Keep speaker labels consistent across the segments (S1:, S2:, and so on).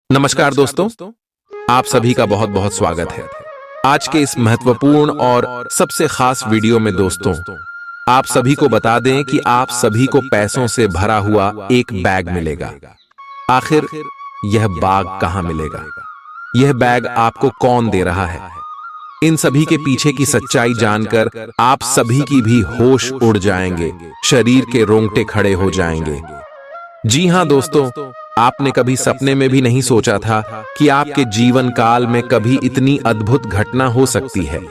S1: नमस्कार दोस्तों, आप सभी का बहुत बहुत स्वागत है। आज के इस महत्वपूर्ण और सबसे खास वीडियो में दोस्तों, आप सभी को बता दें कि आप सभी को पैसों से भरा हुआ एक बैग मिलेगा। आखिर यह बैग कहां मिलेगा? यह बैग आपको कौन दे रहा है? इन सभी के पीछे की सच्चाई जानकर आप सभी की भी होश उड़ जाएंगे, शरीर के रोंगटे खड़े हो जाएंगे। जी हां दोस्तों, आपने कभी सपने में भी नहीं सोचा था कि आपके जीवन काल में कभी इतनी अद्भुत घटना हो सकती है।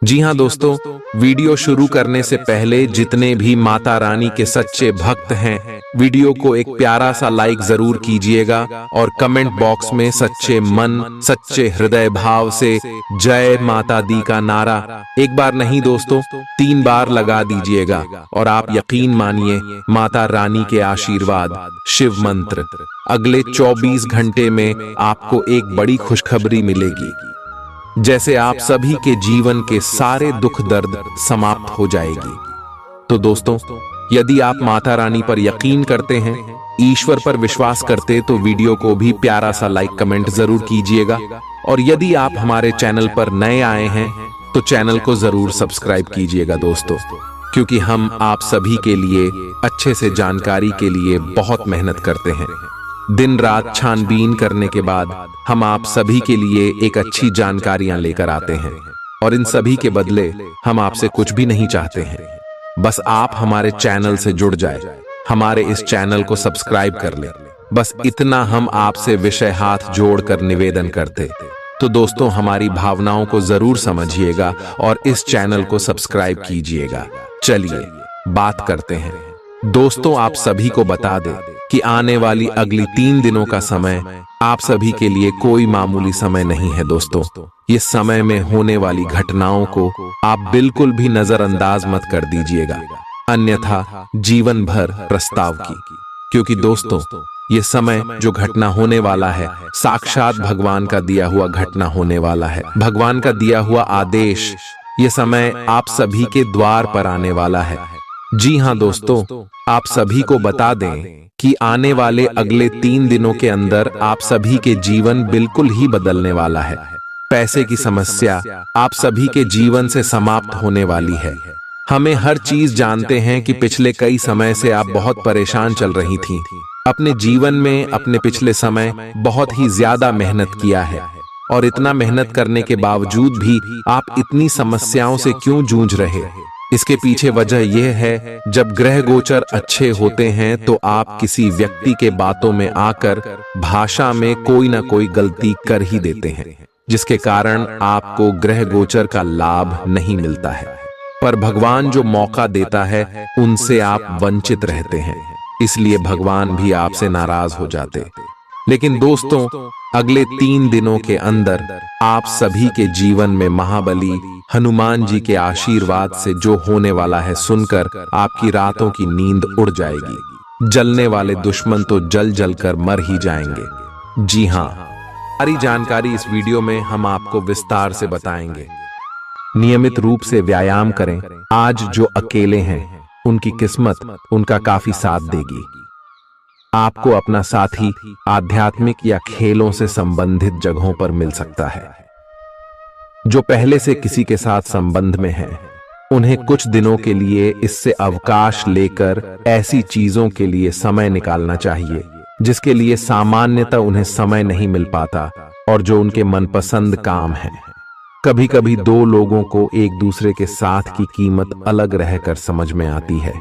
S1: जी हां दोस्तों, वीडियो शुरू करने से पहले जितने भी माता रानी के सच्चे भक्त हैं, वीडियो को एक प्यारा सा लाइक जरूर कीजिएगा और कमेंट बॉक्स में सच्चे मन, सच्चे हृदय भाव से जय माता दी का नारा एक बार नहीं दोस्तों 3 बार लगा दीजिएगा और आप यकीन मानिए माता रानी के आशीर्वाद, शिव मंत्र अगले 24 घंटे में आपको एक बड़ी खुशखबरी मिलेगी। जैसे आप सभी के जीवन के सारे दुख दर्द समाप्त हो जाएगी। तो दोस्तों, यदि आप माता रानी पर यकीन करते हैं, ईश्वर पर विश्वास करते, तो वीडियो को भी प्यारा सा लाइक कमेंट जरूर कीजिएगा। और यदि आप हमारे चैनल पर नए आए हैं तो चैनल को जरूर सब्सक्राइब कीजिएगा दोस्तों, क्योंकि हम आप सभी के लिए अच्छे से जानकारी के लिए बहुत मेहनत करते हैं। दिन रात छानबीन करने के बाद हम आप सभी के लिए एक अच्छी जानकारियां लेकर आते हैं और इन सभी के बदले हम आपसे कुछ भी नहीं चाहते हैं। बस आप हमारे चैनल से जुड़ जाए, हमारे इस चैनल को सब्सक्राइब कर ले। बस इतना हम आपसे विषय हाथ जोड़कर निवेदन करते। तो दोस्तों, हमारी भावनाओं को जरूर समझिएगा और इस चैनल को सब्सक्राइब कीजिएगा। चलिए बात करते हैं। दोस्तों, आप सभी को बता दें कि आने वाली अगली 3 दिनों का समय आप सभी के लिए कोई मामूली समय नहीं है दोस्तों। ये समय में होने वाली घटनाओं को आप बिल्कुल भी नजरअंदाज मत कर दीजिएगा, अन्यथा जीवन भर प्रस्ताव की। क्योंकि दोस्तों, ये समय जो घटना होने वाला है, साक्षात भगवान का दिया हुआ घटना होने वाला है, भगवान का दिया हुआ आदेश। ये समय आप सभी के द्वार पर आने वाला है। जी हां दोस्तों, आप सभी को बता दें कि आने वाले अगले 3 दिनों के अंदर आप सभी के जीवन बिल्कुल ही बदलने वाला है। पैसे की समस्या आप सभी के जीवन से समाप्त होने वाली है। हमें हर चीज जानते हैं कि पिछले कई समय से आप बहुत परेशान चल रही थीं। अपने जीवन में अपने पिछले समय बहुत ही ज्यादा मेहनत किया है और इतना मेहनत करने के बावजूद भी आप इतनी समस्याओं से क्यों जूझ रहे? इसके पीछे वजह यह है, जब ग्रह गोचर अच्छे होते हैं तो आप किसी व्यक्ति के बातों में आकर भाषा में कोई ना कोई गलती कर ही देते हैं, जिसके कारण आपको ग्रह गोचर का लाभ नहीं मिलता है। पर भगवान जो मौका देता है उनसे आप वंचित रहते हैं, इसलिए भगवान भी आपसे नाराज हो जाते। लेकिन दोस्तों, अगले 3 दिनों के अंदर आप सभी के जीवन में महाबली हनुमान जी के आशीर्वाद से जो होने वाला है सुनकर आपकी रातों की नींद उड़ जाएगी। जलने वाले दुश्मन तो जल जल कर मर ही जाएंगे। जी हां, सारी जानकारी इस वीडियो में हम आपको विस्तार से बताएंगे। नियमित रूप से व्यायाम करें। आज जो अकेले हैं उनकी किस्मत उनका काफी साथ देगी। आपको अपना साथी आध्यात्मिक या खेलों से संबंधित जगहों पर मिल सकता है। जो पहले से किसी के साथ संबंध में हैं, उन्हें कुछ दिनों के लिए इससे अवकाश लेकर ऐसी चीजों के लिए समय निकालना चाहिए जिसके लिए सामान्यतः उन्हें समय नहीं मिल पाता और जो उनके मनपसंद काम है। कभी कभी 2 लोगों को एक दूसरे के साथ की कीमत अलग रहकर समझ में आती है।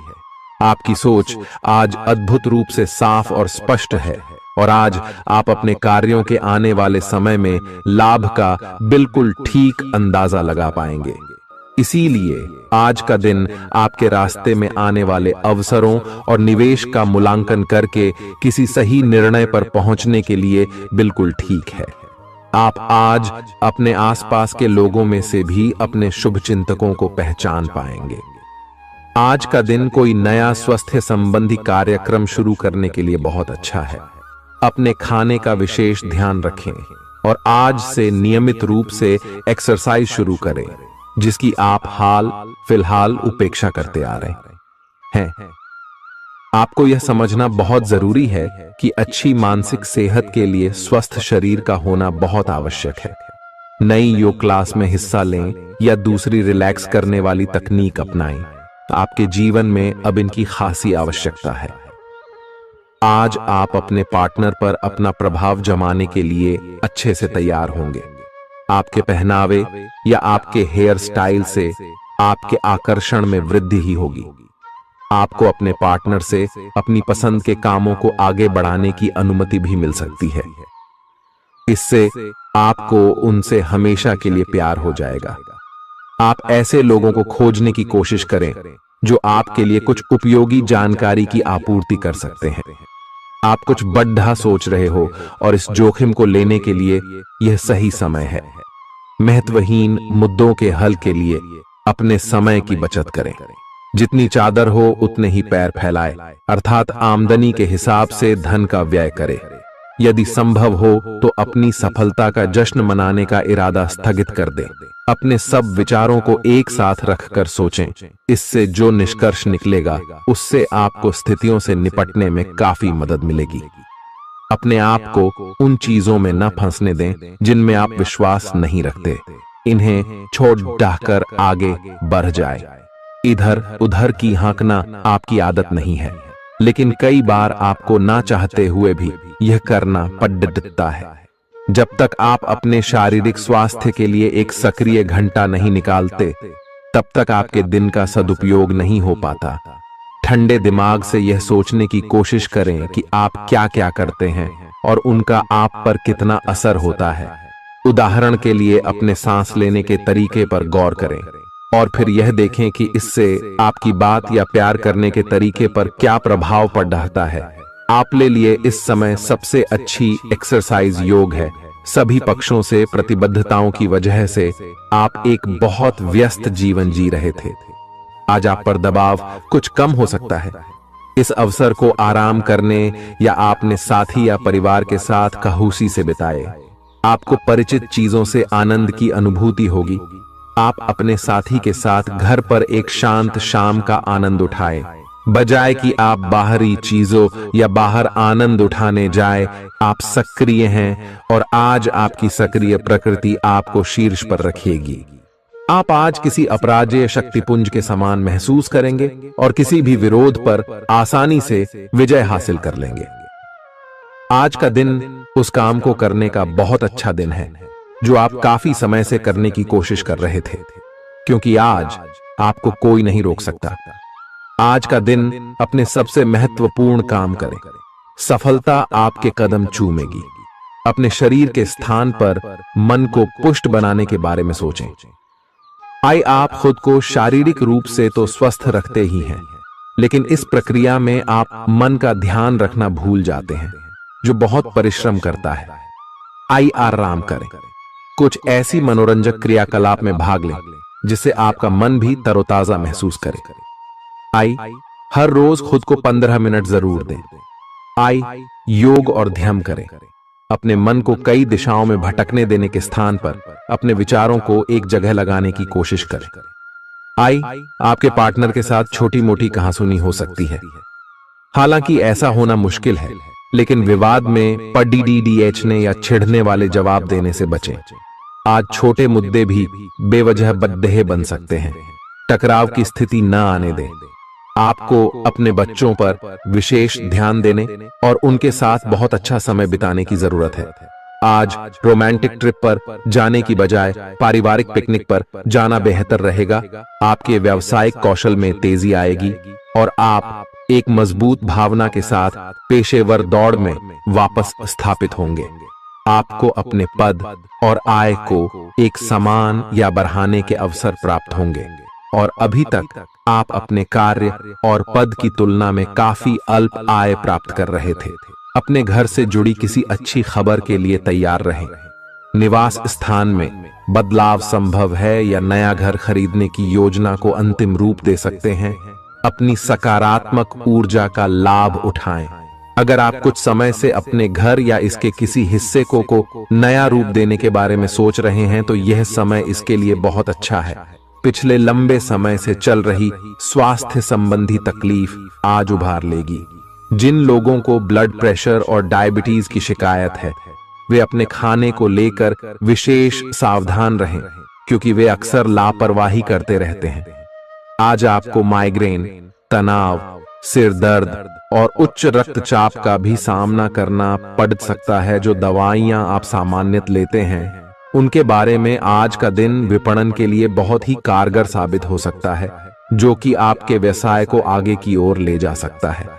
S1: आपकी सोच आज अद्भुत रूप से साफ और स्पष्ट है और आज आप अपने कार्यों के आने वाले समय में लाभ का बिल्कुल ठीक अंदाजा लगा पाएंगे। इसीलिए आज का दिन आपके रास्ते में आने वाले अवसरों और निवेश का मूल्यांकन करके किसी सही निर्णय पर पहुंचने के लिए बिल्कुल ठीक है। आप आज अपने आसपास के लोगों में से भी अपने शुभचिंतकों को पहचान पाएंगे। आज का दिन कोई नया स्वास्थ्य संबंधी कार्यक्रम शुरू करने के लिए बहुत अच्छा है। अपने खाने का विशेष ध्यान रखें और आज से नियमित रूप से एक्सरसाइज शुरू करें, जिसकी आप हाल फिलहाल उपेक्षा करते आ रहे हैं। आपको यह समझना बहुत जरूरी है कि अच्छी मानसिक सेहत के लिए स्वस्थ शरीर का होना बहुत आवश्यक है। नई योग क्लास में हिस्सा लें या दूसरी रिलैक्स करने वाली तकनीक अपनाएं, आपके जीवन में अब इनकी खासी आवश्यकता है। आज आप अपने पार्टनर पर अपना प्रभाव जमाने के लिए अच्छे से तैयार होंगे। आपके पहनावे या आपके हेयर स्टाइल से आपके आकर्षण में वृद्धि ही होगी। आपको अपने पार्टनर से अपनी पसंद के कामों को आगे बढ़ाने की अनुमति भी मिल सकती है। इससे आपको उनसे हमेशा के लिए प्यार हो जाएगा। आप ऐसे लोगों को खोजने की कोशिश करें जो आपके लिए कुछ उपयोगी जानकारी की आपूर्ति कर सकते हैं। आप कुछ बड़ा सोच रहे हो और इस जोखिम को लेने के लिए यह सही समय है। महत्वहीन मुद्दों के हल के लिए अपने समय की बचत करें। जितनी चादर हो उतने ही पैर फैलाए, अर्थात आमदनी के हिसाब से धन का व्यय करें। यदि संभव हो तो अपनी सफलता का जश्न मनाने का इरादा स्थगित कर दें। अपने सब विचारों को एक साथ रखकर सोचें। इससे जो निष्कर्ष निकलेगा उससे आपको स्थितियों से निपटने में काफी मदद मिलेगी। अपने आप को उन चीजों में न फंसने दें जिनमें आप विश्वास नहीं रखते। इन्हें छोड़ डाहकर आगे बढ़ जाए। इधर उधर की हाँकना आपकी आदत नहीं है, लेकिन कई बार आपको ना चाहते हुए भी यह करना पड़ता है। जब तक आप अपने शारीरिक स्वास्थ्य के लिए एक सक्रिय घंटा नहीं निकालते, तब तक आपके दिन का सदुपयोग नहीं हो पाता। ठंडे दिमाग से यह सोचने की कोशिश करें कि आप क्या क्या करते हैं और उनका आप पर कितना असर होता है। उदाहरण के लिए अपने सांस लेने के तरीके पर गौर करें और फिर यह देखें कि इससे आपकी बात या प्यार करने के तरीके पर क्या प्रभाव पड़ रहा है। आपके लिए इस समय सबसे अच्छी एक्सरसाइज योग है। सभी पक्षों से प्रतिबद्धताओं की वजह से आप एक बहुत व्यस्त जीवन जी रहे थे। आज आप पर दबाव कुछ कम हो सकता है। इस अवसर को आराम करने या आपने साथी या परिवार के साथ खहूसी से बिताए। आपको परिचित चीजों से आनंद की अनुभूति होगी। आप अपने साथी के साथ घर पर एक शांत शाम का आनंद उठाएं, बजाय कि आप बाहरी चीजों या बाहर आनंद उठाने जाए। आप सक्रिय हैं और आज आपकी सक्रिय प्रकृति आपको शीर्ष पर रखेगी। आप आज किसी अपराजेय शक्तिपुंज के समान महसूस करेंगे और किसी भी विरोध पर आसानी से विजय हासिल कर लेंगे। आज का दिन उस काम को करने का बहुत अच्छा दिन है जो आप काफी समय से करने की कोशिश कर रहे थे, क्योंकि आज आपको कोई नहीं रोक सकता। आज का दिन अपने सबसे महत्वपूर्ण काम करें। सफलता आपके कदम चूमेगी। अपने शरीर के स्थान पर मन को पुष्ट बनाने के बारे में सोचें। आप खुद को शारीरिक रूप से तो स्वस्थ रखते ही हैं, लेकिन इस प्रक्रिया में आप मन का ध्यान रखना भूल जाते हैं, जो बहुत परिश्रम करता है। आराम करें। कुछ ऐसी मनोरंजक क्रियाकलाप में भाग लें जिससे आपका मन भी तरोताजा महसूस करे। हर रोज खुद को 15 मिनट जरूर दें। योग और ध्यान करें। अपने मन को कई दिशाओं में भटकने देने के स्थान पर अपने विचारों को एक जगह लगाने की कोशिश करें। आपके पार्टनर के साथ छोटी मोटी कहासुनी हो सकती है। हालांकि ऐसा होना मुश्किल है, लेकिन विवाद में पढ़ने या छिड़ने वाले जवाब देने से बचें। आज छोटे मुद्दे भी बेवजह बद्देह बन सकते हैं। टकराव की स्थिति न आने दें। आपको अपने बच्चों पर विशेष ध्यान देने और उनके साथ बहुत अच्छा समय बिताने की जरूरत है। आज रोमांटिक ट्रिप पर जाने की बजाय पारिवारिक पिकनिक पर जाना बेहतर रहेगा। आपके व्यावसायिक कौशल में तेजी आएगी और आप एक मजबूत भावना के साथ पेशेवर दौड़ में वापस स्थापित होंगे। आपको अपने पद और आय को एक समान या बढ़ाने के अवसर प्राप्त होंगे और अभी तक आप अपने कार्य और पद की तुलना में काफी अल्प आय प्राप्त कर रहे थे। अपने घर से जुड़ी किसी अच्छी खबर के लिए तैयार रहें। निवास स्थान में बदलाव संभव है या नया घर खरीदने की योजना को अंतिम रूप दे सकते हैं। अपनी सकारात्मक ऊर्जा का लाभ उठाएं। अगर आप कुछ समय से अपने घर या इसके किसी हिस्से को नया रूप देने के बारे में सोच रहे हैं तो यह समय इसके लिए बहुत अच्छा है। पिछले लंबे समय से चल रही स्वास्थ्य संबंधी तकलीफ आज उभार लेगी। जिन लोगों को ब्लड प्रेशर और डायबिटीज की शिकायत है, वे अपने खाने को लेकर विशेष सावधान रहें, क्योंकि वे अक्सर लापरवाही करते रहते हैं। आज आपको माइग्रेन, तनाव, सिर दर्द और उच्च रक्तचाप का भी सामना करना पड़ सकता है। जो दवाइयां आप सामान्यतः लेते हैं, उनके बारे में आज का दिन विपणन के लिए बहुत ही कारगर साबित हो सकता है, जो कि आपके व्यवसाय को आगे की ओर ले जा सकता है।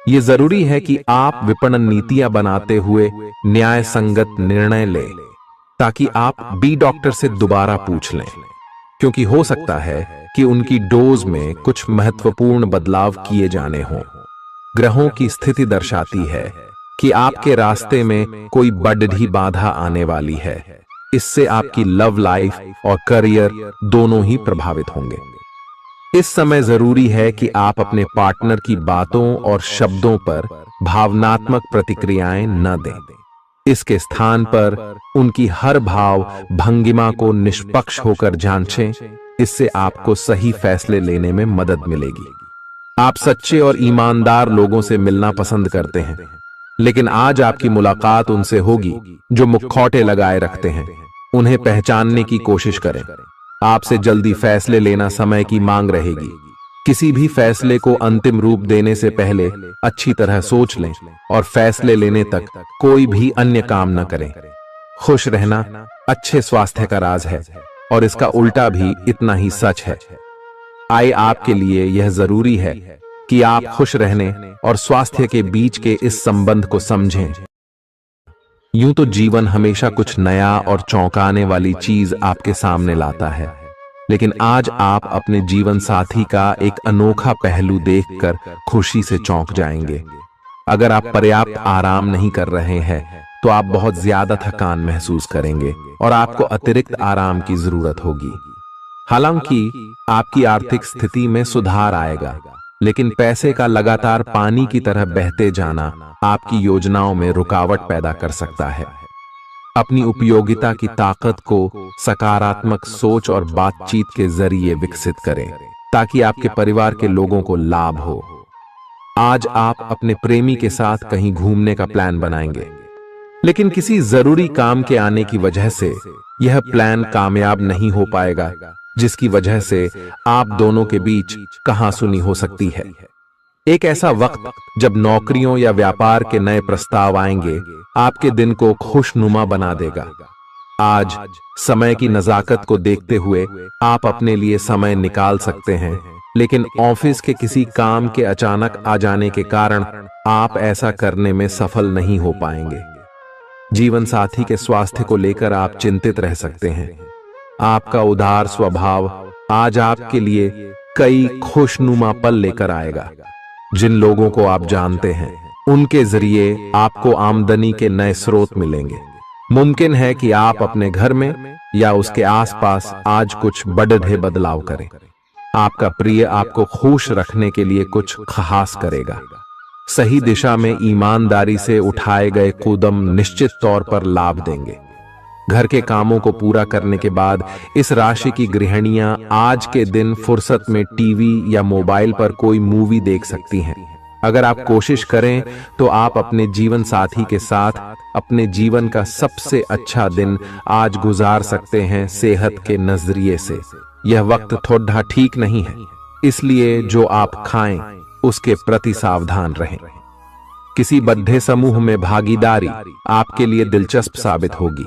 S1: ये जरूरी है कि आप विपणन नीतियां बनाते हुए न्याय संगत निर्णय लें, ताकि आप बी डॉक्टर से दोबारा पूछ लें, क्योंकि हो सकता है कि उनकी डोज में कुछ महत्वपूर्ण बदलाव किए जाने हों। ग्रहों की स्थिति दर्शाती है कि आपके रास्ते में कोई बड़ी बाधा आने वाली है। इससे आपकी लव लाइफ और करियर दोनों ही प्रभावित होंगे। इस समय जरूरी है कि आप अपने पार्टनर की बातों और शब्दों पर भावनात्मक प्रतिक्रियाएं न दें। इसके स्थान पर उनकी हर भाव भंगिमा को निष्पक्ष होकर जांचें। इससे आपको सही फैसले लेने में मदद मिलेगी। आप सच्चे और ईमानदार लोगों से मिलना पसंद करते हैं, लेकिन आज आपकी मुलाकात उनसे होगी जो मुखौटे लगाए रखते हैं। उन्हें पहचानने की कोशिश करें। आपसे जल्दी फैसले लेना समय की मांग रहेगी। किसी भी फैसले को अंतिम रूप देने से पहले अच्छी तरह सोच लें और फैसले लेने तक कोई भी अन्य काम न करें। खुश रहना अच्छे स्वास्थ्य का राज है, और इसका उल्टा भी इतना ही सच है। आए आपके लिए यह जरूरी है कि आप खुश रहने और स्वास्थ्य के बीच के इस संबंध को समझें। यूं तो जीवन हमेशा कुछ नया और चौंकाने वाली चीज आपके सामने लाता है, लेकिन आज आप अपने जीवन साथी का एक अनोखा पहलू देखकर खुशी से चौंक जाएंगे। अगर आप पर्याप्त आराम नहीं कर रहे हैं, तो आप बहुत ज्यादा थकान महसूस करेंगे और आपको अतिरिक्त आराम की जरूरत होगी। हालांकि आपकी आर्थिक स्थिति में सुधार आएगा, लेकिन पैसे का लगातार पानी की तरह बहते जाना आपकी योजनाओं में रुकावट पैदा कर सकता है। अपनी उपयोगिता की ताकत को सकारात्मक सोच और बातचीत के जरिए विकसित करें, ताकि आपके परिवार के लोगों को लाभ हो। आज आप अपने प्रेमी के साथ कहीं घूमने का प्लान बनाएंगे, लेकिन किसी जरूरी काम के आने की वजह से यह प्लान कामयाब नहीं हो पाएगा, जिसकी वजह से आप दोनों के बीच कहासुनी हो सकती है। एक ऐसा वक्त जब नौकरियों या व्यापार के नए प्रस्ताव आएंगे, आपके दिन को खुशनुमा बना देगा। आज समय की नजाकत को देखते हुए आप अपने लिए समय निकाल सकते हैं, लेकिन ऑफिस के किसी काम के अचानक आ जाने के कारण आप ऐसा करने में सफल नहीं हो पाएंगे। जीवन साथी के स्वास्थ्य को लेकर आप चिंतित रह सकते हैं। आपका उदार स्वभाव आज आपके लिए कई खुशनुमा पल लेकर आएगा। जिन लोगों को आप जानते हैं, उनके जरिए आपको आमदनी के नए स्रोत मिलेंगे। मुमकिन है कि आप अपने घर में या उसके आसपास आज कुछ बड़े बदलाव करें। आपका प्रिय आपको खुश रखने के लिए कुछ खास करेगा। सही दिशा में ईमानदारी से उठाए गए कदम निश्चित तौर पर लाभ देंगे। घर के कामों को पूरा करने के बाद इस राशि की गृहिणियां आज के दिन फुर्सत में टीवी या मोबाइल पर कोई मूवी देख सकती हैं। अगर आप कोशिश करें तो आप अपने जीवन साथी के साथ अपने जीवन का सबसे अच्छा दिन आज गुजार सकते हैं। सेहत के नजरिए से यह वक्त थोड़ा ठीक नहीं है, इसलिए जो आप खाएं उसके प्रति सावधान रहें। किसी बद्ध समूह में भागीदारी आपके लिए दिलचस्प साबित होगी,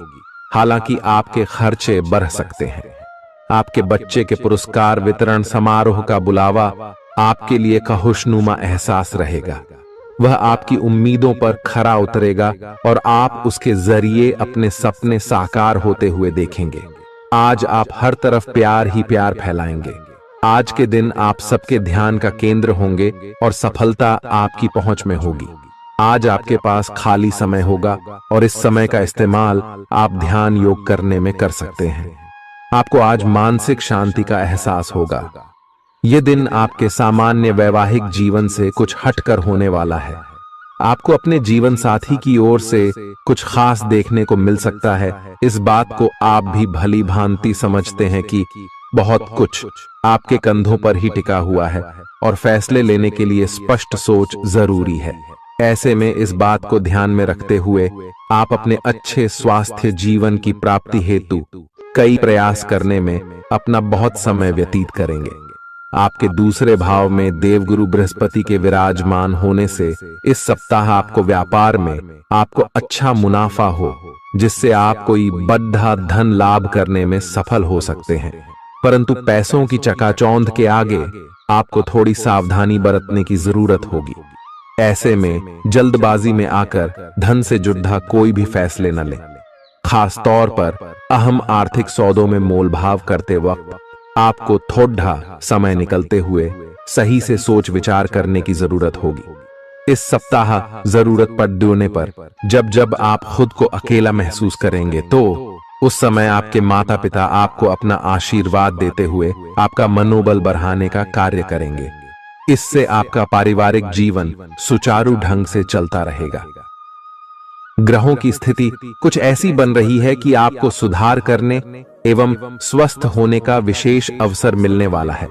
S1: हालांकि आपके खर्चे बढ़ सकते हैं। आपके बच्चे के पुरस्कार वितरण समारोह का बुलावा आपके लिए खुशनुमा एहसास रहेगा। वह आपकी उम्मीदों पर खरा उतरेगा और आप उसके जरिए अपने सपने साकार होते हुए देखेंगे। आज आप हर तरफ प्यार ही प्यार फैलाएंगे। आज के दिन आप सबके ध्यान का केंद्र होंगे और सफलता आपकी पहुंच में होगी। आज आपके पास खाली समय होगा और इस समय का इस्तेमाल आप ध्यान योग करने में कर सकते हैं। आपको आज मानसिक शांति का एहसास होगा। यह दिन आपके सामान्य वैवाहिक जीवन से कुछ हटकर होने वाला है। आपको अपने जीवन साथी की ओर से कुछ खास देखने को मिल सकता है। इस बात को आप भी भली भांति समझते हैं कि बहुत कुछ आपके कंधों पर ही टिका हुआ है और फैसले लेने के लिए स्पष्ट सोच जरूरी है। ऐसे में इस बात को ध्यान में रखते हुए आप अपने अच्छे स्वास्थ्य जीवन की प्राप्ति हेतु कई प्रयास करने में अपना बहुत समय व्यतीत करेंगे। आपके दूसरे भाव में देवगुरु बृहस्पति के विराजमान होने से इस सप्ताह आपको व्यापार में आपको अच्छा मुनाफा हो, जिससे आप कोई बड़ा धन लाभ करने में सफल हो सकते हैं। परंतु पैसों की चकाचौंध के आगे आपको थोड़ी सावधानी बरतने की जरूरत होगी। ऐसे में जल्दबाजी में आकर धन से जुड़ा कोई भी फैसले न लें। खास तौर पर अहम आर्थिक सौदों में मोलभाव करते वक्त आपको थोड़ा समय निकलते हुए सही से सोच विचार करने की जरूरत होगी। इस सप्ताह जरूरत पड़ने पर जब जब आप खुद को अकेला महसूस करेंगे तो उस समय आपके माता पिता आपको अपना आशीर्वाद देते हुए आपका मनोबल बढ़ाने का कार्य करेंगे। इससे आपका पारिवारिक जीवन सुचारू ढंग से चलता रहेगा। ग्रहों की स्थिति कुछ ऐसी बन रही है कि आपको सुधार करने एवं स्वस्थ होने का विशेष अवसर मिलने वाला है।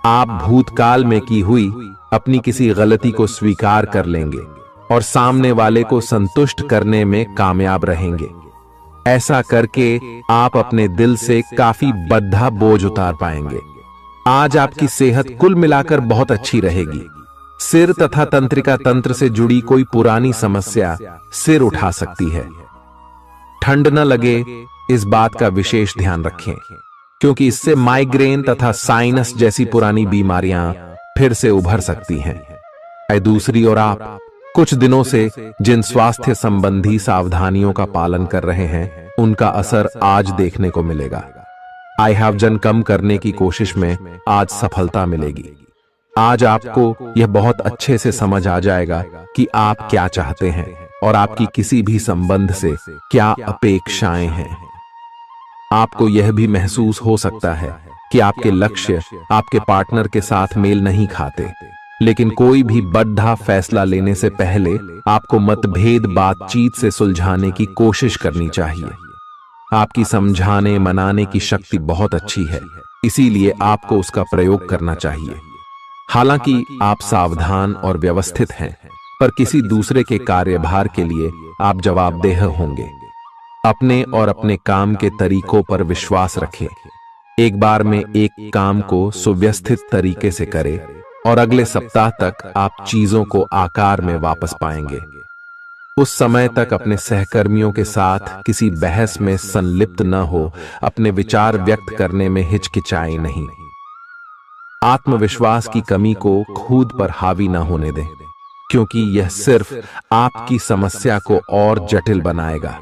S1: आप भूतकाल में की हुई अपनी किसी गलती को स्वीकार कर लेंगे और सामने वाले को संतुष्ट करने में कामयाब रहेंगे। ऐसा करके आप अपने दिल से काफी बड़ा बोझ उतार पाएंगे। आज आपकी सेहत कुल मिलाकर बहुत अच्छी रहेगी। सिर तथा तंत्रिका तंत्र से जुड़ी कोई पुरानी समस्या सिर उठा सकती है। ठंड न लगे इस बात का विशेष ध्यान रखें, क्योंकि इससे माइग्रेन तथा साइनस जैसी पुरानी बीमारियां फिर से उभर सकती हैं। दूसरी ओर आप कुछ दिनों से जिन स्वास्थ्य संबंधी सावधानियों का पालन कर रहे हैं, उनका असर आज देखने को मिलेगा। आई हैव वजन कम करने की कोशिश में आज सफलता मिलेगी। आज आपको यह बहुत अच्छे से समझ आ जाएगा कि आप क्या चाहते हैं और आपकी किसी भी संबंध से क्या अपेक्षाएं हैं। आपको यह भी महसूस हो सकता है कि आपके लक्ष्य आपके पार्टनर के साथ मेल नहीं खाते, लेकिन कोई भी बड़ा फैसला लेने से पहले आपको मतभेद बातचीत से सुलझाने की कोशिश करनी चाहिए। आपकी समझाने मनाने की शक्ति बहुत अच्छी है, इसीलिए आपको उसका प्रयोग करना चाहिए। हालांकि आप सावधान और व्यवस्थित हैं, पर किसी दूसरे के कार्यभार के लिए आप जवाबदेह होंगे। अपने और अपने काम के तरीकों पर विश्वास रखें। एक बार में एक काम को सुव्यवस्थित तरीके से करें और अगले सप्ताह तक आप चीजों को आकार में वापस पाएंगे। उस समय तक अपने सहकर्मियों के साथ किसी बहस में संलिप्त न हो, अपने विचार व्यक्त करने में हिचकिचाएं नहीं। आत्मविश्वास की कमी को खुद पर हावी न होने दें, क्योंकि यह सिर्फ आपकी समस्या को और जटिल बनाएगा,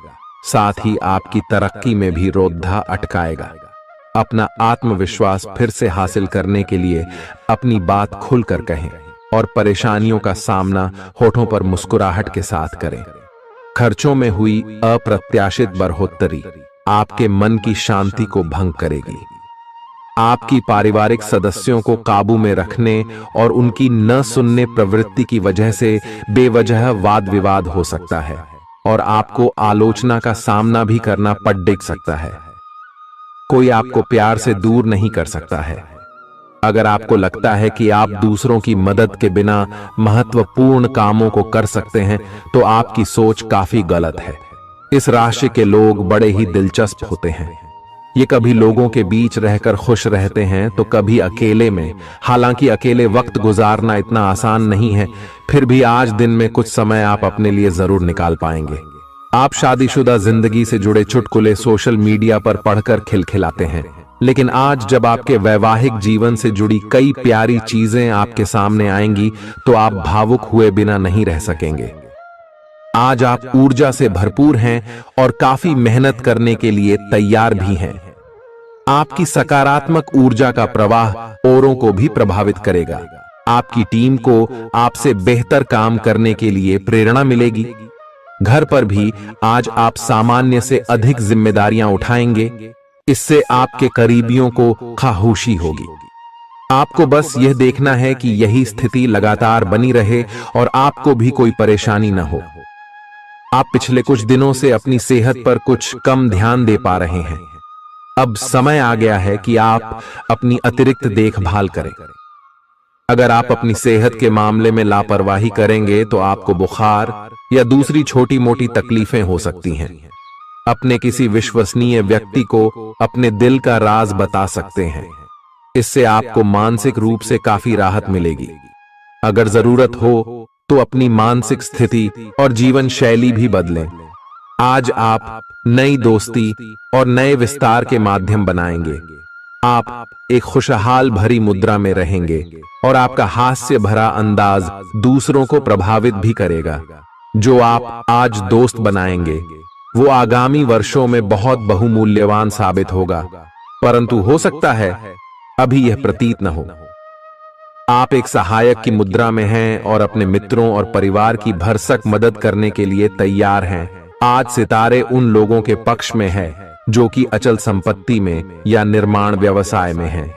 S1: साथ ही आपकी तरक्की में भी रोधा अटकाएगा। अपना आत्मविश्वास फिर से हासिल करने के लिए अपनी बात खुलकर कहें और परेशानियों का सामना होठों पर मुस्कुराहट के साथ करें। खर्चों में हुई अप्रत्याशित बढ़ोतरी आपके मन की शांति को भंग करेगी। आपकी पारिवारिक सदस्यों को काबू में रखने और उनकी न सुनने प्रवृत्ति की वजह से बेवजह वाद विवाद हो सकता है और आपको आलोचना का सामना भी करना पड़ सकता है। कोई आपको प्यार से दूर नहीं कर सकता है। अगर आपको लगता है कि आप दूसरों की मदद के बिना महत्वपूर्ण कामों को कर सकते हैं, तो आपकी सोच काफी गलत है। इस राशि के लोग बड़े ही दिलचस्प होते हैं। ये कभी लोगों के बीच रहकर खुश रहते हैं तो कभी अकेले में। हालांकि अकेले वक्त गुजारना इतना आसान नहीं है, फिर भी आज दिन में कुछ समय आप अपने लिए जरूर निकाल पाएंगे। आप शादीशुदा जिंदगी से जुड़े चुटकुले सोशल मीडिया पर पढ़कर खिलखिलाते हैं, लेकिन आज जब आपके वैवाहिक जीवन से जुड़ी कई प्यारी चीजें आपके सामने आएंगी तो आप भावुक हुए बिना नहीं रह सकेंगे। आज आप ऊर्जा से भरपूर हैं और काफी मेहनत करने के लिए तैयार भी हैं। आपकी सकारात्मक ऊर्जा का प्रवाह औरों को भी प्रभावित करेगा। आपकी टीम को आपसे बेहतर काम करने के लिए प्रेरणा मिलेगी। घर पर भी आज आप सामान्य से अधिक जिम्मेदारियां उठाएंगे। इससे आपके करीबियों को खामोशी होगी। आपको बस यह देखना है कि यही स्थिति लगातार बनी रहे और आपको भी कोई परेशानी न हो। आप पिछले कुछ दिनों से अपनी सेहत पर कुछ कम ध्यान दे पा रहे हैं। अब समय आ गया है कि आप अपनी अतिरिक्त देखभाल करें। अगर आप अपनी सेहत के मामले में लापरवाही करेंगे तो आपको बुखार या दूसरी छोटी मोटी तकलीफें हो सकती हैं। अपने किसी विश्वसनीय व्यक्ति को अपने दिल का राज बता सकते हैं। इससे आपको मानसिक रूप से काफी राहत मिलेगी। अगर जरूरत हो तो अपनी मानसिक स्थिति और जीवन शैली भी बदलें। आज आप नई दोस्ती और नए विस्तार के माध्यम बनाएंगे। आप एक खुशहाल भरी मुद्रा में रहेंगे और आपका हास्य भरा अंदाज दूसरों को प्रभावित भी करेगा। जो आप आज दोस्त बनाएंगे वो आगामी वर्षों में बहुत बहुमूल्यवान साबित होगा, परंतु हो सकता है अभी यह प्रतीत न हो। आप एक सहायक की मुद्रा में हैं और अपने मित्रों और परिवार की भरसक मदद करने के लिए तैयार हैं। आज सितारे उन लोगों के पक्ष में है जो कि अचल संपत्ति में या निर्माण व्यवसाय में हैं।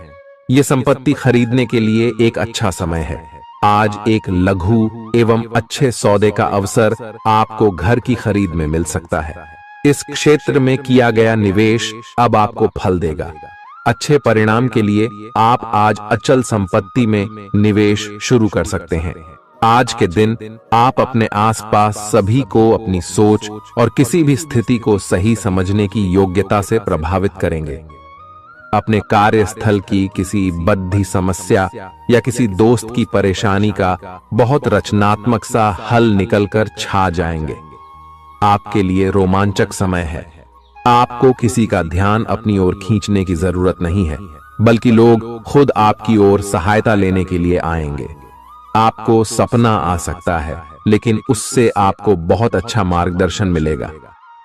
S1: ये संपत्ति खरीदने के लिए एक अच्छा समय है। आज एक लघु एवं अच्छे सौदे का अवसर आपको घर की खरीद में मिल सकता है। इस क्षेत्र में किया गया निवेश अब आपको फल देगा। अच्छे परिणाम के लिए आप आज अचल संपत्ति में निवेश शुरू कर सकते हैं। आज के दिन आप अपने आसपास सभी को अपनी सोच और किसी भी स्थिति को सही समझने की योग्यता से प्रभावित करेंगे। अपने कार्यस्थल की किसी बद्धी समस्या या किसी दोस्त की परेशानी का बहुत रचनात्मक सा हल निकलकर छा जाएंगे। आपके लिए रोमांचक समय है। आपको किसी का ध्यान अपनी ओर खींचने की जरूरत नहीं है, बल्कि लोग खुद आपकी ओर सहायता लेने के लिए आएंगे। आपको सपना आ सकता है, लेकिन उससे आपको बहुत अच्छा मार्गदर्शन मिलेगा।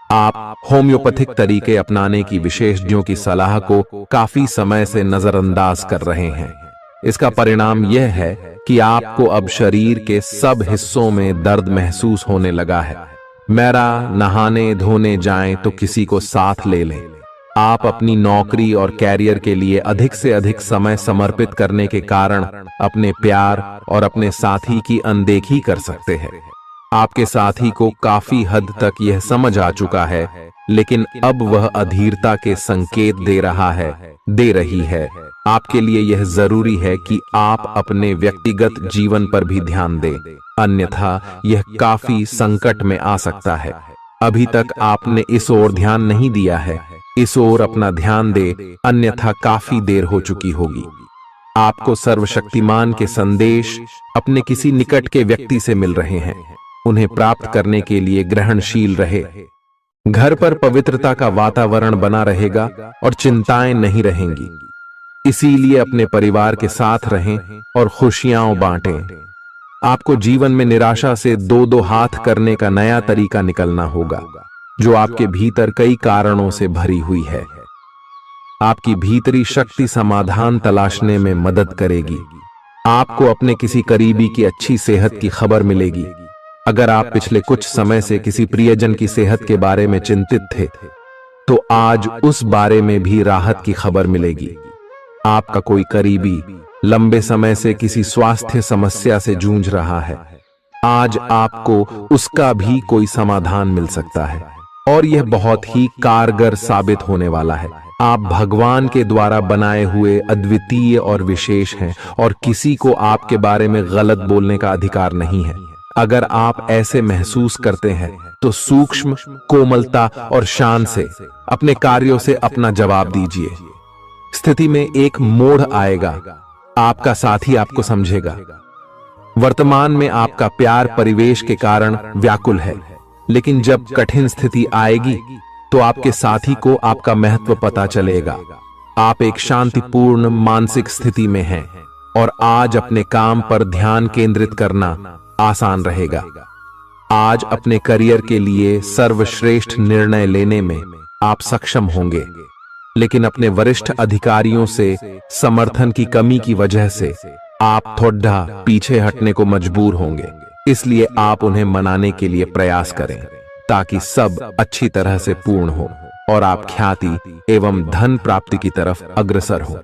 S1: आप होम्योपैथिक तरीके अपनाने की विशेषज्ञों की सलाह को काफी समय से नजरअंदाज कर रहे हैं। इसका परिणाम यह है कि आपको अब शरीर के सब हिस्सों में दर्द महसूस होने लगा है। मेरा नहाने धोने जाएं तो किसी को साथ ले लें। आप अपनी नौकरी और कैरियर के लिए अधिक से अधिक समय समर्पित करने के कारण अपने प्यार और अपने साथी की अनदेखी कर सकते हैं। आपके साथी को काफी हद तक यह समझ आ चुका है, लेकिन अब वह अधीरता के संकेत दे रही है। आपके लिए यह जरूरी है कि आप अपने व्यक्तिगत जीवन पर भी ध्यान दें, अन्यथा यह काफी संकट में आ सकता है। अभी तक आपने इस ओर ध्यान नहीं दिया है, इस ओर अपना ध्यान दे, अन्यथा काफी देर हो चुकी होगी। आपको सर्वशक्तिमान के संदेश अपने किसी निकट के व्यक्ति से मिल रहे हैं। उन्हें प्राप्त करने के लिए ग्रहणशील रहे। घर पर पवित्रता का वातावरण बना रहेगा और चिंताएं नहीं रहेंगी। इसीलिए अपने परिवार के साथ रहें और खुशियां बांटें। आपको जीवन में निराशा से दो हाथ करने का नया तरीका निकलना होगा, जो आपके भीतर कई कारणों से भरी हुई है। आपकी भीतरी शक्ति समाधान तलाशने में मदद करेगी। आपको अपने किसी करीबी की अच्छी सेहत की खबर मिलेगी। अगर आप पिछले कुछ समय से किसी प्रियजन की सेहत के बारे में चिंतित थे, तो आज उस बारे में भी राहत की खबर मिलेगी। आपका कोई करीबी लंबे समय से किसी स्वास्थ्य समस्या से जूझ रहा है, आज आपको उसका भी कोई समाधान मिल सकता है और यह बहुत ही कारगर साबित होने वाला है। आप भगवान के द्वारा बनाए हुए अद्वितीय और विशेष हैं और किसी को आपके बारे में गलत बोलने का अधिकार नहीं है। अगर आप ऐसे महसूस करते हैं तो सूक्ष्म, कोमलता और शान से अपने कार्यों से अपना जवाब दीजिए। स्थिति में एक मोड़ आएगा, आपका साथी आपको समझेगा। वर्तमान में आपका प्यार परिवेश के कारण व्याकुल है, लेकिन जब कठिन स्थिति आएगी तो आपके साथी को आपका महत्व पता चलेगा। आप एक शांतिपूर्ण मानसिक स्थिति में हैं और आज अपने काम पर ध्यान केंद्रित करना आसान रहेगा। आज अपने करियर के लिए सर्वश्रेष्ठ निर्णय लेने में आप सक्षम होंगे, लेकिन अपने वरिष्ठ अधिकारियों से समर्थन की कमी की वजह से आप थोड़ा पीछे हटने को मजबूर होंगे। इसलिए आप उन्हें मनाने के लिए प्रयास करें ताकि सब अच्छी तरह से पूर्ण हो और आप ख्याति एवं धन प्राप्ति की तरफ अग्रसर हो।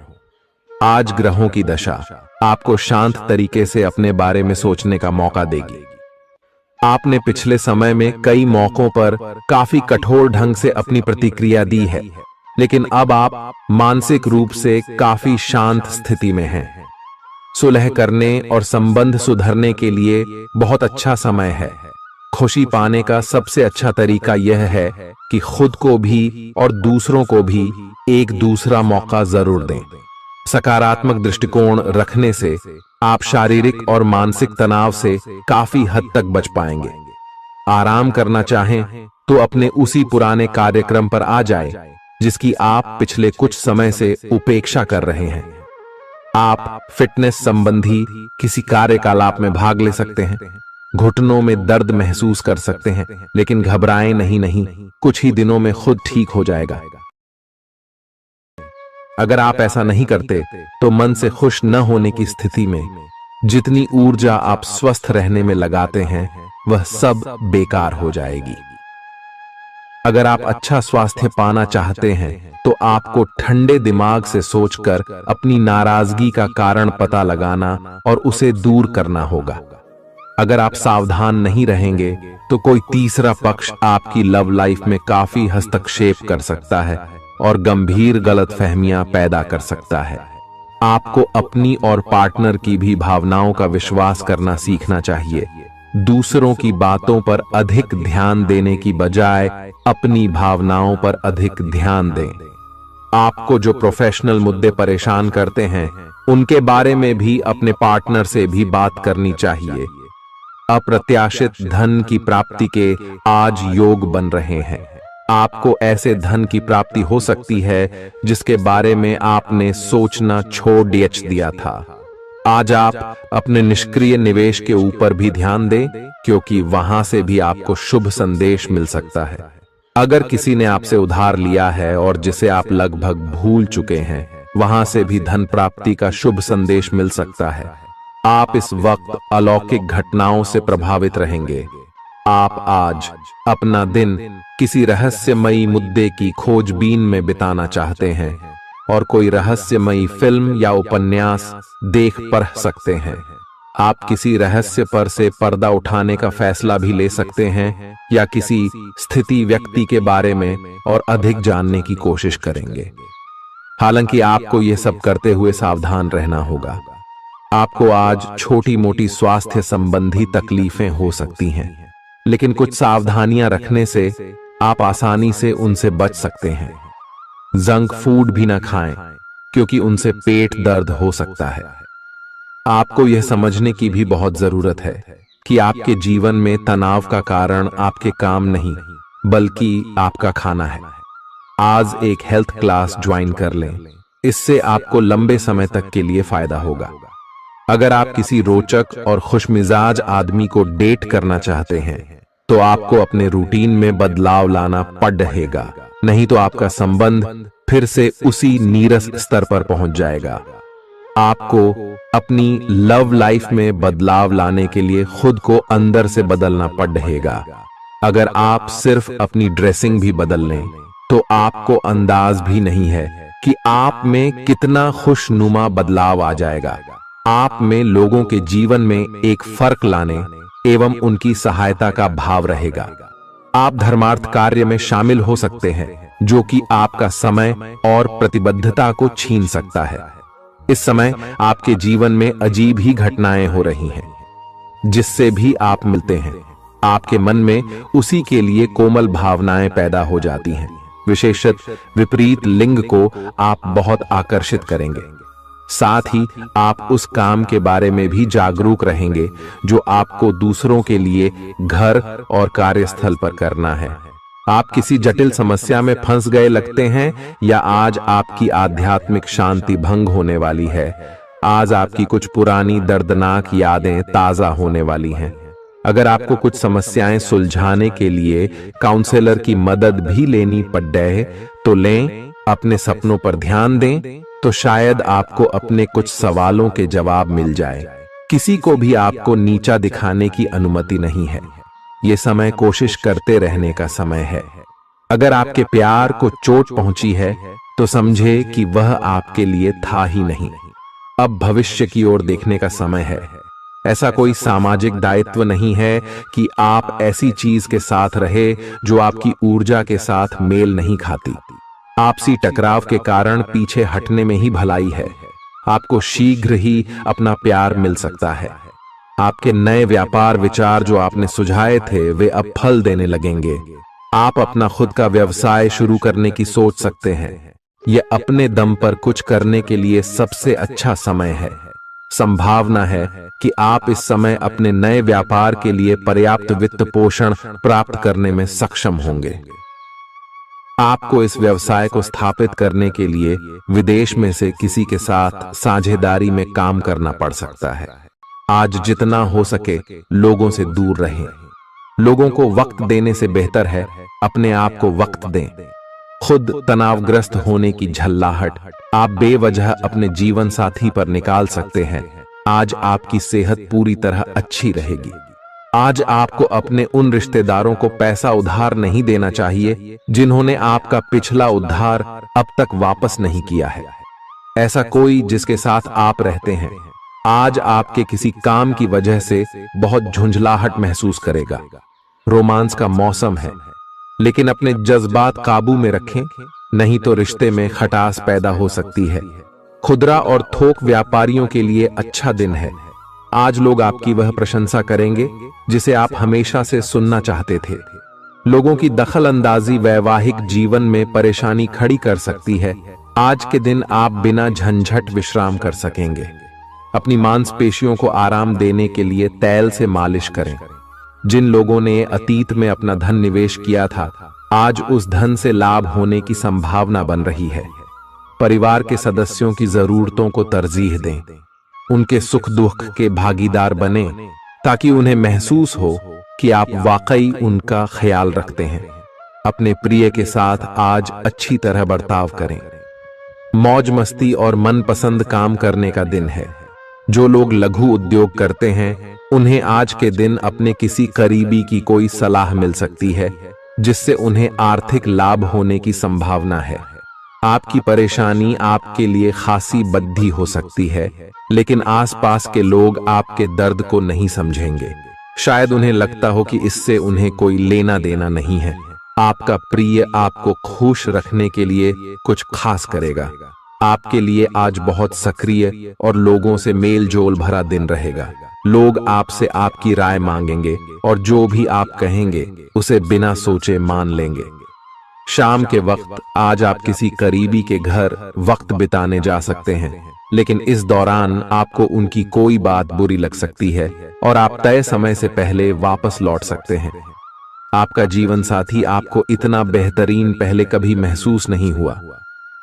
S1: आज ग्रहों की दशा आपको शांत तरीके से अपने बारे में सोचने का मौका देगी। आपने पिछले समय में कई मौकों पर काफी कठोर ढंग से अपनी प्रतिक्रिया दी है, लेकिन अब आप मानसिक रूप से काफी शांत स्थिति में हैं। सुलह करने और संबंध सुधरने के लिए बहुत अच्छा समय है। खुशी पाने का सबसे अच्छा तरीका यह है कि खुद को भी और दूसरों को भी एक दूसरा मौका जरूर दें। सकारात्मक दृष्टिकोण रखने से आप शारीरिक और मानसिक तनाव से काफी हद तक बच पाएंगे। आराम करना चाहें तो अपने उसी पुराने कार्यक्रम पर आ जाएं, जिसकी आप पिछले कुछ समय से उपेक्षा कर रहे हैं। आप फिटनेस संबंधी किसी कार्यकलाप में भाग ले सकते हैं। घुटनों में दर्द महसूस कर सकते हैं, लेकिन घबराएं नहीं, कुछ ही दिनों में खुद ठीक हो जाएगा। अगर आप ऐसा नहीं करते तो मन से खुश न होने की स्थिति में जितनी ऊर्जा आप स्वस्थ रहने में लगाते हैं वह सब बेकार हो जाएगी। अगर आप अच्छा स्वास्थ्य पाना चाहते हैं तो आपको ठंडे दिमाग से सोचकर अपनी नाराजगी का कारण पता लगाना और उसे दूर करना होगा। अगर आप सावधान नहीं रहेंगे तो कोई तीसरा पक्ष आपकी लव लाइफ में काफी हस्तक्षेप कर सकता है और गंभीर गलतफहमियां पैदा कर सकता है। आपको अपनी और पार्टनर की भी भावनाओं का विश्वास करना सीखना चाहिए। दूसरों की बातों पर अधिक ध्यान देने की बजाय अपनी भावनाओं पर अधिक ध्यान दें। आपको जो प्रोफेशनल मुद्दे परेशान करते हैं उनके बारे में भी अपने पार्टनर से भी बात करनी चाहिए। अप्रत्याशित धन की प्राप्ति के आज योग बन रहे हैं। आपको ऐसे धन की प्राप्ति हो सकती है जिसके बारे में आपने सोचना छोड़ दिया था। आज आप अपने निष्क्रिय निवेश के ऊपर भी ध्यान दें, क्योंकि वहां से भी आपको शुभ संदेश मिल सकता है। अगर किसी ने आपसे उधार लिया है और जिसे आप लगभग भूल चुके हैं, वहां से भी धन प्राप्ति का शुभ संदेश मिल सकता है। आप इस वक्त अलौकिक घटनाओं से प्रभावित रहेंगे। आप आज अपना दिन किसी रहस्यमयी मुद्दे की खोजबीन में बिताना चाहते हैं और कोई रहस्यमयी फिल्म या उपन्यास देख पढ़ सकते हैं। आप किसी रहस्य पर से पर्दा उठाने का फैसला भी ले सकते हैं या किसी स्थिति व्यक्ति के बारे में और अधिक जानने की कोशिश करेंगे। हालांकि आपको यह सब करते हुए सावधान रहना होगा। आपको आज छोटी मोटी स्वास्थ्य संबंधी तकलीफें हो सकती हैं, लेकिन कुछ सावधानियां रखने से आप आसानी से उनसे बच सकते हैं। जंक फूड भी ना खाएं, क्योंकि उनसे पेट दर्द हो सकता है। आपको यह समझने की भी बहुत जरूरत है कि आपके जीवन में तनाव का कारण आपके काम नहीं, बल्कि आपका खाना है। आज एक हेल्थ क्लास ज्वाइन कर लें, इससे आपको लंबे समय तक के लिए फायदा होगा। अगर आप किसी रोचक और खुशमिजाज आदमी को डेट करना चाहते हैं तो आपको अपने रूटीन में बदलाव लाना पड़ेगा, नहीं तो आपका संबंध फिर से उसी नीरस स्तर पर पहुंच जाएगा। आपको अपनी लव लाइफ में बदलाव लाने के लिए खुद को अंदर से बदलना पड़ेगा। अगर आप सिर्फ अपनी ड्रेसिंग भी बदल लें तो आपको अंदाज भी नहीं है कि आप में कितना खुशनुमा बदलाव आ जाएगा। आप में लोगों के जीवन में एक फर्क लाने एवं उनकी सहायता का भाव रहेगा। आप धर्मार्थ कार्य में शामिल हो सकते हैं, जो कि आपका समय और प्रतिबद्धता को छीन सकता है। इस समय आपके जीवन में अजीब ही घटनाएं हो रही हैं, जिससे भी आप मिलते हैं आपके मन में उसी के लिए कोमल भावनाएं पैदा हो जाती हैं। विशेषतः विपरीत लिंग को आप बहुत आकर्षित करेंगे। साथ ही आप उस काम के बारे में भी जागरूक रहेंगे जो आपको दूसरों के लिए घर और कार्यस्थल पर करना है। आप किसी जटिल समस्या में फंस गए लगते हैं या आज आपकी आध्यात्मिक शांति भंग होने वाली है। आज आपकी कुछ पुरानी दर्दनाक यादें ताजा होने वाली हैं। अगर आपको कुछ समस्याएं सुलझाने के लिए काउंसलर की मदद भी लेनी पड़े तो लें। अपने सपनों पर ध्यान दें तो शायद आपको अपने कुछ सवालों के जवाब मिल जाए। किसी को भी आपको नीचा दिखाने की अनुमति नहीं है। ये समय कोशिश करते रहने का समय है। अगर आपके प्यार को चोट पहुंची है तो समझे कि वह आपके लिए था ही नहीं। अब भविष्य की ओर देखने का समय है। ऐसा कोई सामाजिक दायित्व नहीं है कि आप ऐसी चीज के साथ रहे जो आपकी ऊर्जा के साथ मेल नहीं खाती। आपसी टकराव के कारण पीछे हटने में ही भलाई है। आपको शीघ्र ही अपना प्यार मिल सकता है। आपके नए व्यापार विचार जो आपने सुझाए थे वे अब फल देने लगेंगे। आप अपना खुद का व्यवसाय शुरू करने की सोच सकते हैं। यह अपने दम पर कुछ करने के लिए सबसे अच्छा समय है। संभावना है कि आप इस समय अपने नए व्यापार के लिए पर्याप्त वित्त पोषण प्राप्त करने में सक्षम होंगे। आपको इस व्यवसाय को स्थापित करने के लिए विदेश में से किसी के साथ साझेदारी में काम करना पड़ सकता है। आज जितना हो सके लोगों से दूर रहें। लोगों को वक्त देने से बेहतर है अपने आप को वक्त दें। खुद तनावग्रस्त होने की झल्लाहट आप बेवजह अपने जीवन साथी पर निकाल सकते हैं। आज आपकी सेहत पूरी तरह अच्छी रहेगी। आज आपको अपने उन रिश्तेदारों को पैसा उधार नहीं देना चाहिए जिन्होंने आपका पिछला उधार अब तक वापस नहीं किया है। ऐसा कोई जिसके साथ आप रहते हैं आज आपके किसी काम की वजह से बहुत झुंझलाहट महसूस करेगा। रोमांस का मौसम है, लेकिन अपने जज्बात काबू में रखें, नहीं तो रिश्ते में खटास पैदा हो सकती है। खुदरा और थोक व्यापारियों के लिए अच्छा दिन है। आज लोग आपकी वह प्रशंसा करेंगे जिसे आप हमेशा से सुनना चाहते थे। लोगों की दखल अंदाजी वैवाहिक जीवन में परेशानी खड़ी कर सकती है। आज के दिन आप बिना झंझट विश्राम कर सकेंगे। अपनी मांसपेशियों को आराम देने के लिए तैल से मालिश करें। जिन लोगों ने अतीत में अपना धन निवेश किया था आज उस धन से लाभ होने की संभावना बन रही है। परिवार के सदस्यों की जरूरतों को तरजीह दें। उनके सुख दुख के भागीदार बने ताकि उन्हें महसूस हो कि आप वाकई उनका ख्याल रखते हैं। अपने प्रिय के साथ आज अच्छी तरह बर्ताव करें। मौज मस्ती और मनपसंद काम करने का दिन है। जो लोग लघु उद्योग करते हैं उन्हें आज के दिन अपने किसी करीबी की कोई सलाह मिल सकती है जिससे उन्हें आर्थिक लाभ होने की संभावना है। आपकी परेशानी आपके लिए खासी बद्धी हो सकती है, लेकिन आसपास के लोग आपके दर्द को नहीं समझेंगे। शायद उन्हें लगता हो कि इससे उन्हें कोई लेना देना नहीं है। आपका प्रिय आपको खुश रखने के लिए कुछ खास करेगा। आपके लिए आज बहुत सक्रिय और लोगों से मेल जोल भरा दिन रहेगा। लोग आपसे आपकी राय मांगेंगे और जो भी आप कहेंगे उसे बिना सोचे मान लेंगे। शाम के वक्त आज आप किसी करीबी के घर वक्त बिताने जा सकते हैं, लेकिन इस दौरान आपको उनकी कोई बात बुरी लग सकती है और आप तय समय से पहले वापस लौट सकते हैं। आपका जीवन साथी आपको इतना बेहतरीन पहले कभी महसूस नहीं हुआ।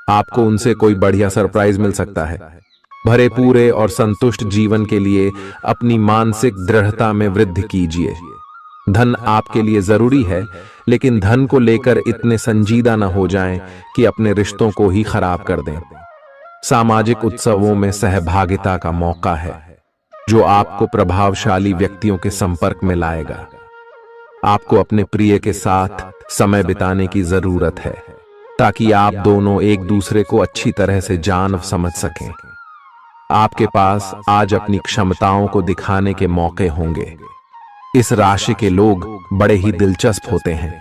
S1: आपको उनसे कोई बढ़िया सरप्राइज मिल सकता है। भरे पूरे और संतुष्ट जीवन के लिए अपनी मानसिक दृढ़ता में वृद्धि कीजिए। धन आपके लिए जरूरी है, लेकिन धन को लेकर इतने संजीदा न हो जाएं कि अपने रिश्तों को ही खराब कर दें। सामाजिक उत्सवों में सहभागिता का मौका है जो आपको प्रभावशाली व्यक्तियों के संपर्क में लाएगा। आपको अपने प्रिय के साथ समय बिताने की जरूरत है ताकि आप दोनों एक दूसरे को अच्छी तरह से जान समझ सकें। आपके पास आज अपनी क्षमताओं को दिखाने के मौके होंगे। इस राशि के लोग बड़े ही दिलचस्प होते हैं।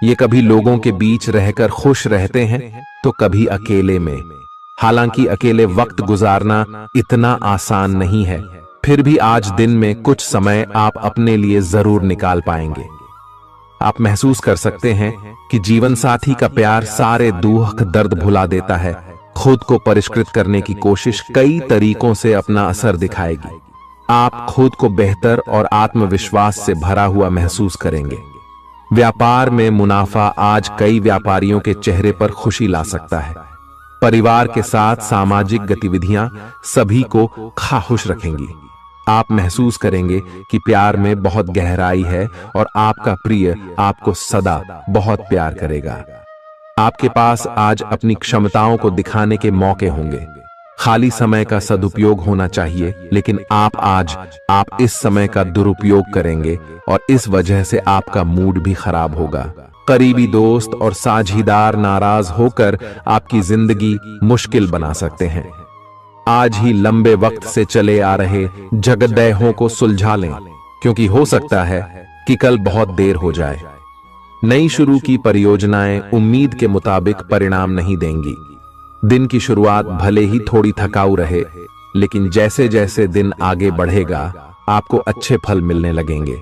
S1: ये कभी लोगों के बीच रहकर खुश रहते हैं तो कभी अकेले में। हालांकि अकेले वक्त गुजारना इतना आसान नहीं है, फिर भी आज दिन में कुछ समय आप अपने लिए जरूर निकाल पाएंगे। आप महसूस कर सकते हैं कि जीवन साथी का प्यार सारे दुख दर्द भुला देता है। खुद को परिष्कृत करने की कोशिश कई तरीकों से अपना असर दिखाएगी। आप खुद को बेहतर और आत्मविश्वास से भरा हुआ महसूस करेंगे। व्यापार में मुनाफा आज कई व्यापारियों के चेहरे पर खुशी ला सकता है। परिवार के साथ सामाजिक गतिविधियां सभी को खुश रखेंगी। आप महसूस करेंगे कि प्यार में बहुत गहराई है और आपका प्रिय आपको सदा बहुत प्यार करेगा। आपके पास आज अपनी क्षमताओं को दिखाने के मौके होंगे। खाली समय का सदुपयोग होना चाहिए, लेकिन आप इस समय का दुरुपयोग करेंगे और इस वजह से आपका मूड भी खराब होगा। करीबी दोस्त और साझीदार नाराज होकर आपकी जिंदगी मुश्किल बना सकते हैं। आज ही लंबे वक्त से चले आ रहे जगदेहों को सुलझा लें, क्योंकि हो सकता है कि कल बहुत देर हो जाए। नई शुरू की परियोजनाएं उम्मीद के मुताबिक परिणाम नहीं देंगी। दिन की शुरुआत भले ही थोड़ी थकाऊ रहे, लेकिन जैसे जैसे दिन आगे बढ़ेगा आपको अच्छे फल मिलने लगेंगे।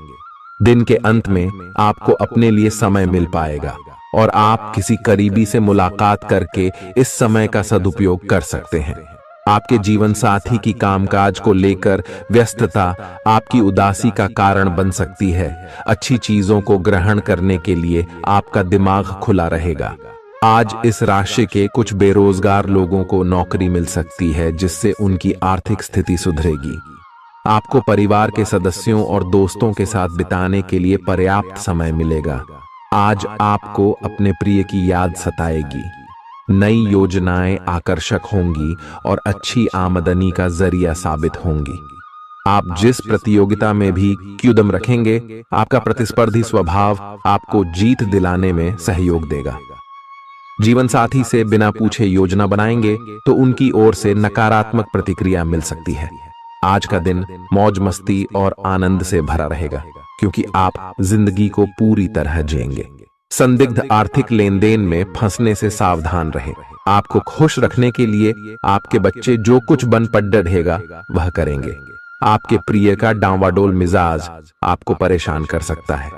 S1: दिन के अंत में आपको अपने लिए समय मिल पाएगा और आप किसी करीबी से मुलाकात करके इस समय का सदुपयोग कर सकते हैं। आपके जीवन साथी की कामकाज को लेकर व्यस्तता आपकी उदासी का कारण बन सकती है। अच्छी चीजों को ग्रहण करने के लिए आपका दिमाग खुला रहेगा। आज इस राशि के कुछ बेरोजगार लोगों को नौकरी मिल सकती है, जिससे उनकी आर्थिक स्थिति सुधरेगी। आपको परिवार के सदस्यों और दोस्तों के साथ बिताने के लिए पर्याप्त समय मिलेगा। आज आपको अपने प्रिय की याद सताएगी। नई योजनाएं आकर्षक होंगी और अच्छी आमदनी का जरिया साबित होंगी। आप जिस प्रतियोगिता में भी कदम रखेंगे, आपका प्रतिस्पर्धी स्वभाव आपको जीत दिलाने में सहयोग देगा। जीवन साथी से बिना पूछे योजना बनाएंगे तो उनकी ओर से नकारात्मक प्रतिक्रिया मिल सकती है। आज का दिन मौज मस्ती और आनंद से भरा रहेगा, क्योंकि आप जिंदगी को पूरी तरह जिएंगे। संदिग्ध आर्थिक लेन देन में फंसने से सावधान रहे। आपको खुश रखने के लिए आपके बच्चे जो कुछ बन पढ़ रहेगा वह करेंगे। आपके प्रिय का डांवाडोल मिजाज आपको परेशान कर सकता है।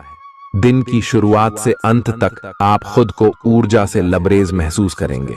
S1: दिन की शुरुआत से अंत तक आप खुद को ऊर्जा से लबरेज महसूस करेंगे।